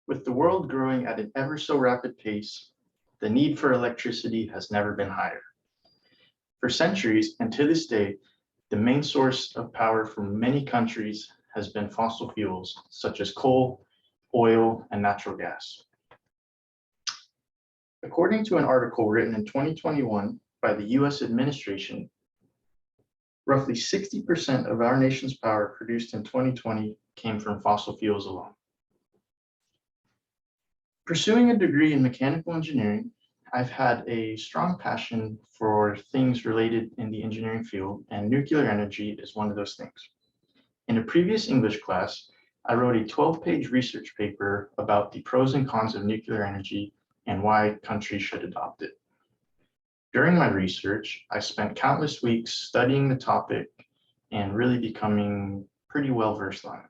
With the world growing at an ever so rapid pace, the need for electricity has never been higher. For centuries, and to this day, the main source of power for many countries has been fossil fuels, such as coal, oil, and natural gas. According to an article written in 2021 by the US administration, roughly 60% of our nation's power produced in 2020 came from fossil fuels alone. Pursuing a degree in mechanical engineering, I've had a strong passion for things related in the engineering field, and nuclear energy is one of those things. In a previous English class, I wrote a 12-page research paper about the pros and cons of nuclear energy and why countries should adopt it. During my research, I spent countless weeks studying the topic and really becoming pretty well versed on it.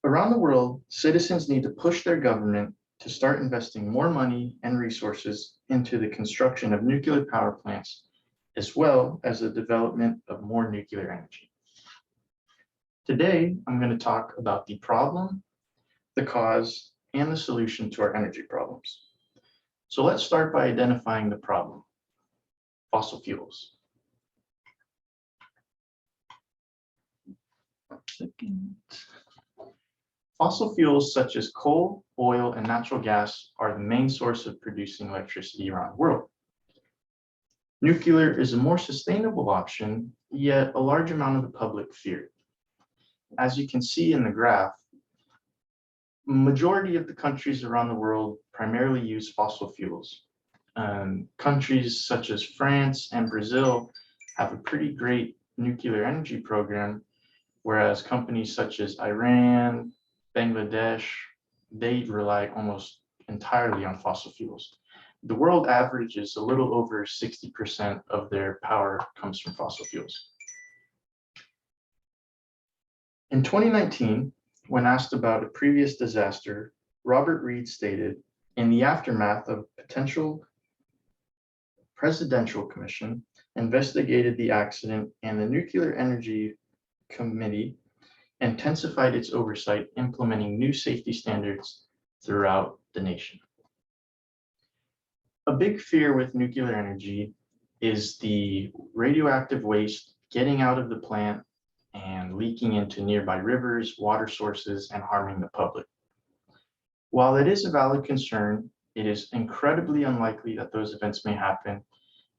Around the world, citizens need to push their government to start investing more money and resources into the construction of nuclear power plants, as well as the development of more nuclear energy. Today, I'm going to talk about the problem, the cause, and the solution to our energy problems. So let's start by identifying the problem: fossil fuels. Fossil fuels such as coal, oil, and natural gas are the main source of producing electricity around the world. Nuclear is a more sustainable option, yet a large amount of the public fear it. As you can see in the graph, majority of the countries around the world primarily use fossil fuels. Countries such as France and Brazil have a pretty great nuclear energy program, whereas companies such as Iran, Bangladesh, they rely almost entirely on fossil fuels. The world average is a little over 60% of their power comes from fossil fuels. In 2019, when asked about a previous disaster, Robert Reid stated, "In the aftermath of potential presidential commission investigated the accident, and the Nuclear Energy Committee intensified its oversight, implementing new safety standards throughout the nation." A big fear with nuclear energy is the radioactive waste getting out of the plant and leaking into nearby rivers, water sources, and harming the public. While it is a valid concern, it is incredibly unlikely that those events may happen,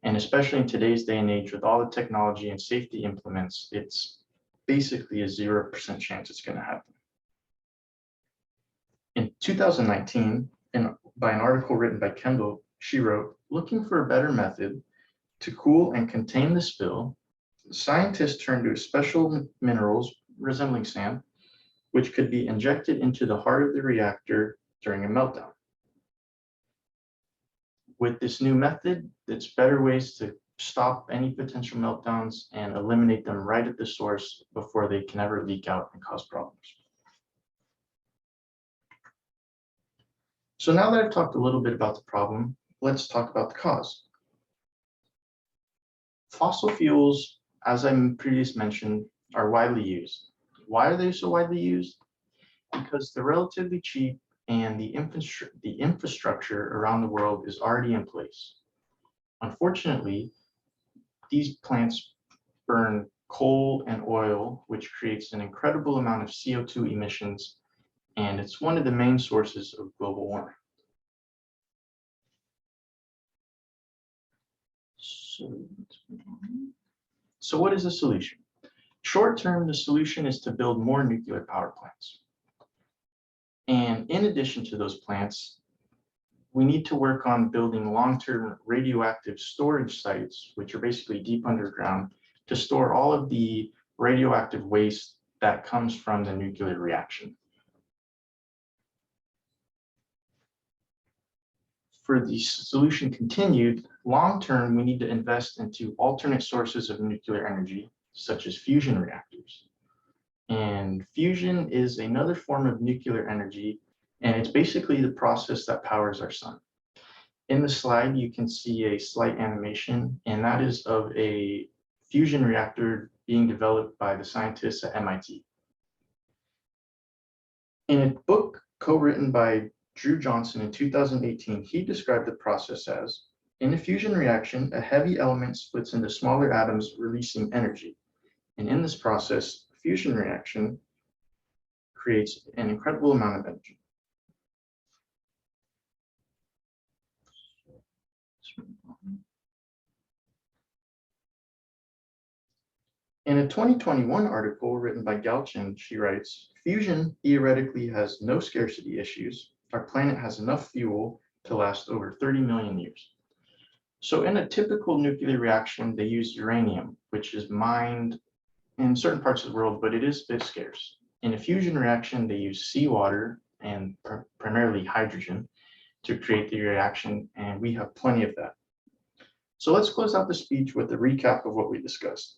and especially in today's day and age with all the technology and safety implements, it's basically a 0% chance it's going to happen. In 2019, by an article written by Kendall, she wrote, "Looking for a better method to cool and contain the spill, scientists turned to special minerals resembling sand, which could be injected into the heart of the reactor during a meltdown. With this new method, it's better ways to stop any potential meltdowns and eliminate them right at the source before they can ever leak out and cause problems." So now that I've talked a little bit about the problem, let's talk about the cause. Fossil fuels, as I previously mentioned, are widely used. Why are they so widely used? Because they're relatively cheap and the infrastructure around the world is already in place. Unfortunately, these plants burn coal and oil, which creates an incredible amount of CO2 emissions, and it's one of the main sources of global warming. So what is the solution? Short term, the solution is to build more nuclear power plants. And in addition to those plants, we need to work on building long-term radioactive storage sites, which are basically deep underground, to store all of the radioactive waste that comes from the nuclear reaction. For the solution continued, long-term, we need to invest into alternate sources of nuclear energy, such as fusion reactors. And fusion is another form of nuclear energy, and it's basically the process that powers our sun. In the slide, you can see a slight animation, and that is of a fusion reactor being developed by the scientists at MIT. In a book co-written by Drew Johnson in 2018, he described the process as, in a fusion reaction, a heavy element splits into smaller atoms, releasing energy. And in this process, fusion reaction creates an incredible amount of energy. In a 2021 article written by Galchen, she writes, fusion theoretically has no scarcity issues. Our planet has enough fuel to last over 30 million years. So in a typical nuclear reaction, they use uranium, which is mined in certain parts of the world, but it is a bit scarce. In a fusion reaction, they use seawater and primarily hydrogen to create the reaction, and we have plenty of that. So let's close out the speech with a recap of what we discussed.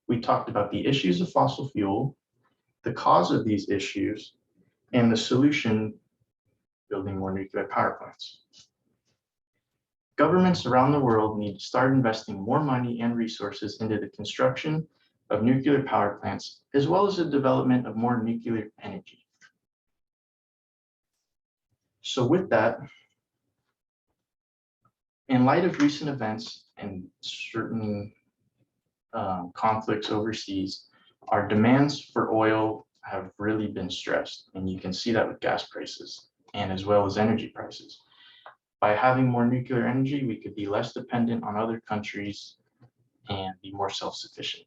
We talked about the issues of fossil fuel, the cause of these issues, and the solution, building more nuclear power plants. Governments around the world need to start investing more money and resources into the construction of nuclear power plants, as well as the development of more nuclear energy. So with that, in light of recent events and certain conflicts overseas, our demands for oil have really been stressed. And you can see that with gas prices and as well as energy prices. By having more nuclear energy, we could be less dependent on other countries and be more self-sufficient.